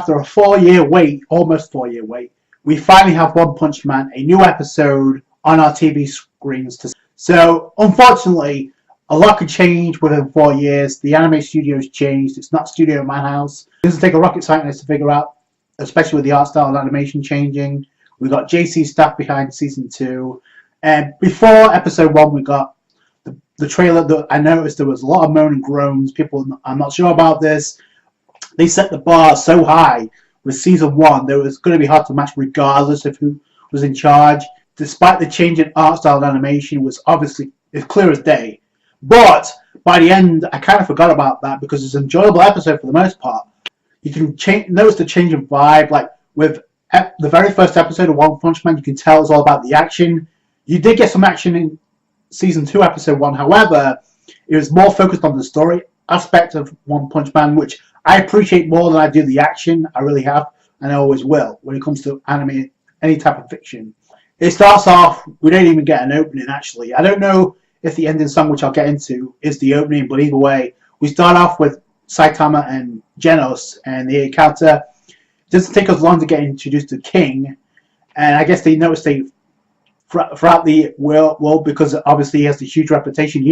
After a 4-year wait, almost 4-year wait, we finally have One Punch Man, a new episode on our TV screens. So, unfortunately, a lot could change within 4 years. The anime studio's changed. It's not Studio Madhouse. It doesn't take a rocket scientist to figure out, especially with the art style and animation changing. We got JC staff behind season 2. And before episode 1, we got the trailer that I noticed there was a lot of moan and groans. People, I'm not sure about this. They set the bar so high with season 1 that it was going to be hard to match regardless of who was in charge. Despite the change in art style and animation, it was obviously as clear as day. But by the end, I kind of forgot about that because it's an enjoyable episode for the most part. You can notice the change in vibe. Like with the very first episode of One Punch Man, you can tell it's all about the action. You did get some action in season 2, episode 1. However, it was more focused on the story aspect of One Punch Man, which I appreciate more than I do the action. I really have, and I always will when it comes to anime, any type of fiction. It starts off, we don't even get an opening actually. I don't know if the ending song, which I'll get into, is the opening, but either way, we start off with Saitama and Genos and the encounter. It doesn't take us long to get introduced to King, and I guess they noticed throughout the world, because obviously he has a huge reputation.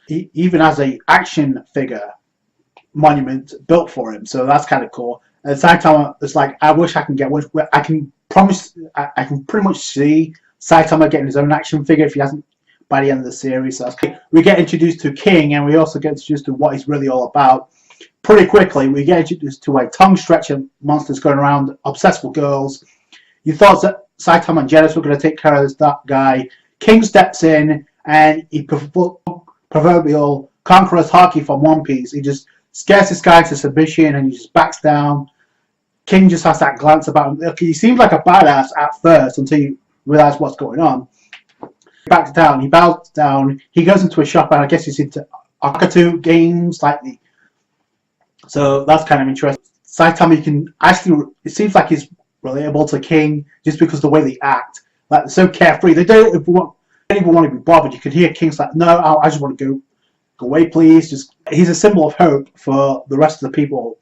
He even has a action figure monument built for him, so that's kind of cool. And Saitama is like, I wish I can get one. I can pretty much see Saitama getting his own action figure if he hasn't by the end of the series. So we get introduced to King, and we also get introduced to what he's really all about. Pretty quickly, we get introduced to a tongue stretcher monsters going around, obsessed with girls. You thought that Saitama and Genos were going to take care of this guy. King steps in, and he proverbial conqueror's haki from One Piece. He just scares this guy into submission, and he just backs down. King just has that glance about him. Look, he seems like a badass at first until you realize what's going on. He backs down. He bows down. He goes into a shop, and I guess he's into Akatu games slightly. So that's kind of interesting. Saitama, you can actually, it seems like he's relatable to King just because of the way they act. Like, they're so carefree. They don't even want to be bothered. You can hear King's like, no, I just want to go away, please. Just, he's a symbol of hope for the rest of the people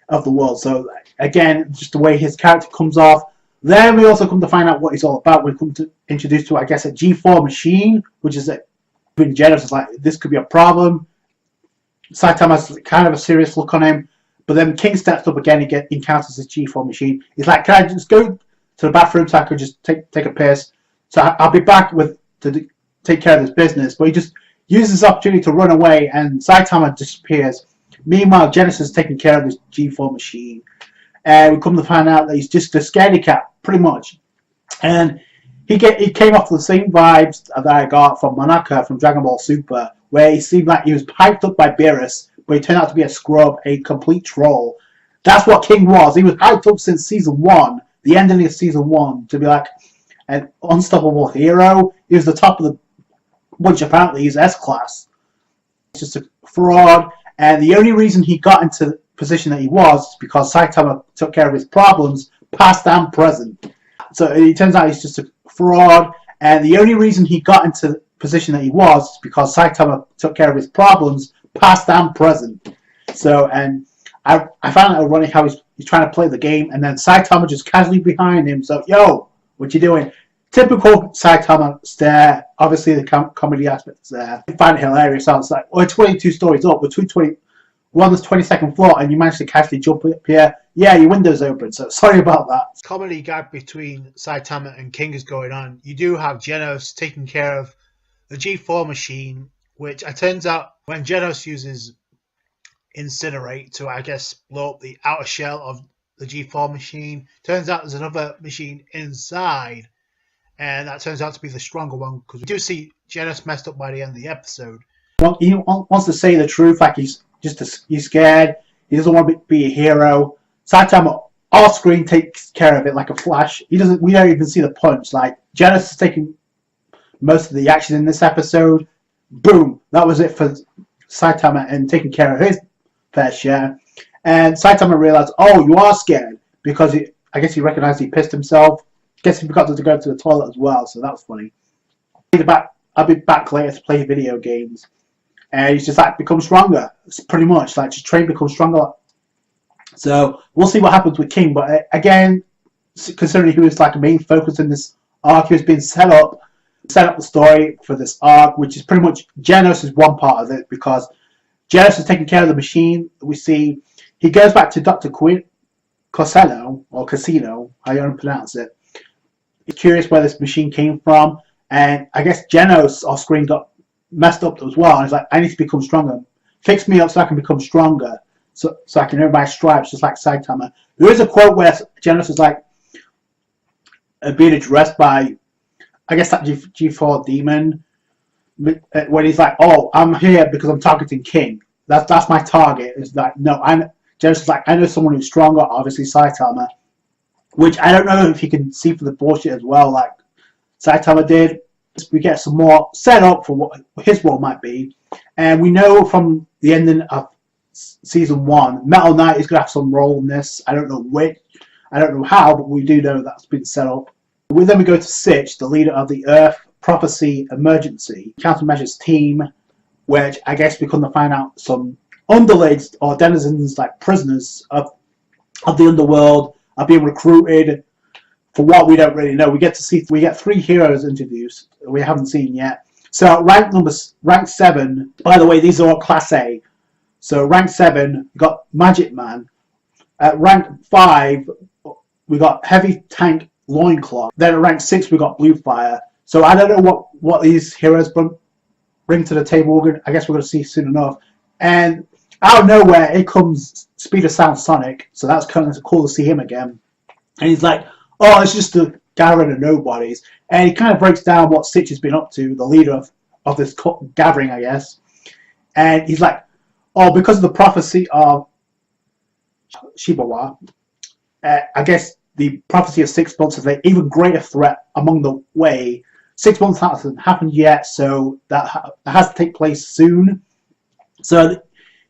of the world. So again, just the way his character comes off. Then we also come to find out what he's all about. We come to introduce to, I guess, a G4 machine, which is when Genos is like, this could be a problem. Saitama has kind of a serious look on him, but then King steps up again. He encounters this G4 machine. He's like, can I just go to the bathroom so I could just take a piss? So I'll be back to take care of this business. But he just uses this opportunity to run away, and Saitama disappears. Meanwhile, Genos is taking care of this G4 machine. And we come to find out that he's just a scaredy cat, pretty much. And he came off the same vibes that I got from Monaka from Dragon Ball Super, where he seemed like he was hyped up by Beerus, but he turned out to be a scrub, a complete troll. That's what King was. He was hyped up since season 1, the ending of season 1, to be like an unstoppable hero. He was the top of the bunch, apparently. He's S-class. He's just a fraud, and the only reason he got into the position that he was because Saitama took care of his problems, past and present. So it turns out he's just a fraud, and the only reason he got into the position that he was because Saitama took care of his problems, past and present. So, and I found it ironic how he's trying to play the game, and then Saitama just casually behind him. So, yo, what you doing? Typical Saitama stare. Obviously, the comedy aspect is there. I find it hilarious. I was like, we're 22 stories up. We're on this 22nd floor, and you managed to casually jump up here. Yeah, your window's open, so sorry about that. Comedy gag between Saitama and King is going on. You do have Genos taking care of the G4 machine, which it turns out when Genos uses Incinerate to, I guess, blow up the outer shell of the G4 machine, turns out there's another machine inside, and that turns out to be the stronger one, because we do see Genos messed up by the end of the episode. Well, he wants to say the truth, like he's scared. He doesn't want to be a hero. Saitama off screen takes care of it like a flash. We don't even see the punch. Like, Genos is taking most of the action in this episode. Boom, that was it for Saitama and taking care of his fair share. And Saitama realized, oh, you are scared, because I guess he recognized he pissed himself. Guess he forgot to go to the toilet as well, so that was funny. I'll be back later to play video games. And he's just like, become stronger. It's pretty much like, just train, become stronger So we'll see what happens with King. But again, considering he was like a main focus in this arc, he was being set up the story for this arc, which is pretty much Genos is one part of it, because Genos is taking care of the machine. We see he goes back to Dr. Coseno, or Casino, how you want to pronounce it. He's curious where this machine came from, and I guess Genos off screen got messed up as well, and he's like, I need to become stronger. Fix me up so I can become stronger, so I can earn my stripes just like Saitama. There is a quote where Genos is like being addressed by, I guess, that G4 demon, when he's like, oh, I'm here because I'm targeting King. That's my target. Is like, no, Genos is like, I know someone who's stronger, obviously Saitama, which I don't know if you can see for the bullshit as well, like Saitama did. We get some more set up for what his role might be, and we know from the ending of season 1, Metal Knight is going to have some role in this. I don't know which, I don't know how, but we do know that's been set up. Then we go to Sitch, the leader of the Earth Prophecy Emergency Countermeasures Team, which I guess we couldn't find out some underlings or denizens, like prisoners of the underworld, are being recruited for what we don't really know. We get 3 heroes introduced we haven't seen yet. So rank 7. By the way, these are all Class A. So rank 7, we got Magic Man. At rank 5, we got Heavy Tank Loincloth. Then at rank 6, we got Blue Fire. So I don't know what these heroes bring to the table. I guess we're going to see soon enough. And out of nowhere, it comes Speed of Sound Sonic. So that's kind of cool to see him again. And he's like, oh, it's just a gathering of nobodies. And he kind of breaks down what Stitch has been up to, the leader of this gathering, I guess. And he's like, oh, because of the prophecy of Shibawa, I guess the prophecy of 6 months is an even greater threat among the way. 6 months hasn't happened yet, so that has to take place soon. So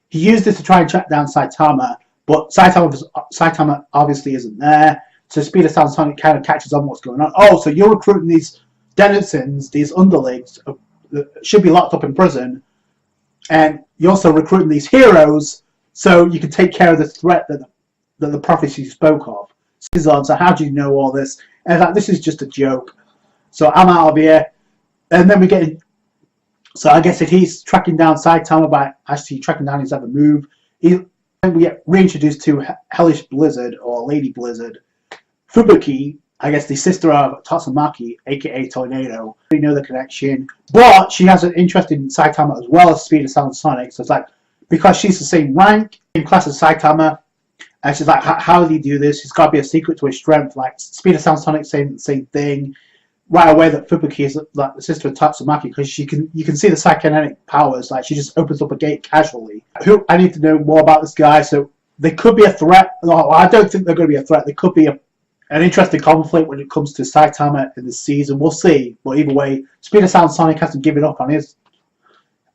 he used this to try and track down Saitama, but Saitama obviously isn't there. So Speed of Sound Sonic kind of catches on what's going on. Oh, so you're recruiting these denizens, these underlings, that should be locked up in prison, and you're also recruiting these heroes so you can take care of the threat that the prophecy spoke of. So how do you know all this? And like, this is just a joke. So I'm out of here. And then we get... So I guess if he's tracking down Saitama by actually tracking down his other move, we get reintroduced to Hellish Blizzard, or Lady Blizzard. Fubuki, I guess the sister of Tatsumaki, aka Tornado. We know the connection. But she has an interest in Saitama as well as Speed of Sound Sonic. So it's like, because she's the same rank, in class as Saitama, and she's like, how do you do this? It's got to be a secret to his strength. Like, Speed of Sound Sonic saying the same thing. Right away that Fubuki is like the sister of Tatsumaki, because you can see the psychokinetic powers. Like, she just opens up a gate casually. I need to know more about this guy. So they could be a threat. No, I don't think they're going to be a threat. They could be an interesting conflict when it comes to Saitama in this season. We'll see. But either way, Speed of Sound Sonic hasn't given up on his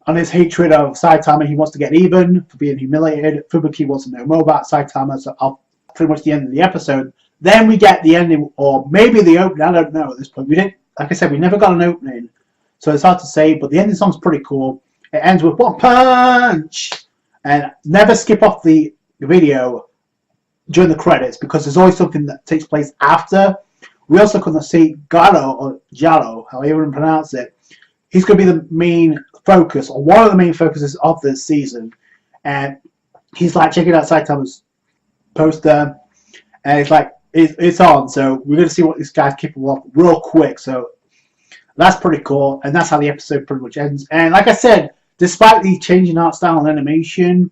hatred of Saitama. He wants to get even for being humiliated. Fubuki wants to know more about Saitama. So pretty much the end of the episode. Then we get the ending, or maybe the opening. I don't know at this point. We didn't, like I said, we never got an opening, so it's hard to say. But the ending song's pretty cool. It ends with one punch, and never skip off the video during the credits, because there's always something that takes place after. We also couldn't see Garo, or Jaro, however you want to pronounce it. He's going to be the main focus, or one of the main focuses of this season, and he's like checking out Saitama's poster, and it's like, it's on, so we're going to see what this guy's capable of real quick. So that's pretty cool, and that's how the episode pretty much ends. And like I said, despite the change in art style and animation,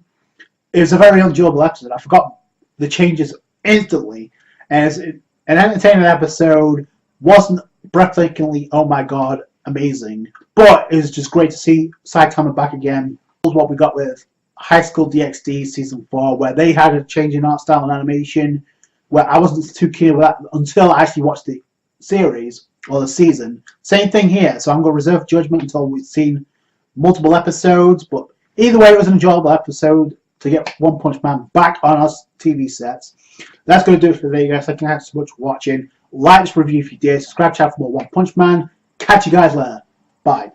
it was a very enjoyable episode. I forgot the changes instantly, and it's an entertaining episode. Wasn't breathtakingly, oh my god, amazing, but it was just great to see Saitama back again. That was what we got with High School DxD Season 4, where they had a change in art style and animation, where I wasn't too keen with that until I actually watched the series, or the season. Same thing here, so I'm going to reserve judgment until we've seen multiple episodes, but either way, it was an enjoyable episode to get One Punch Man back on our TV sets. That's going to do it for the video, guys. Thank you so much for watching. Like this review if you did. Subscribe to the channel for more One Punch Man. Catch you guys later. Bye.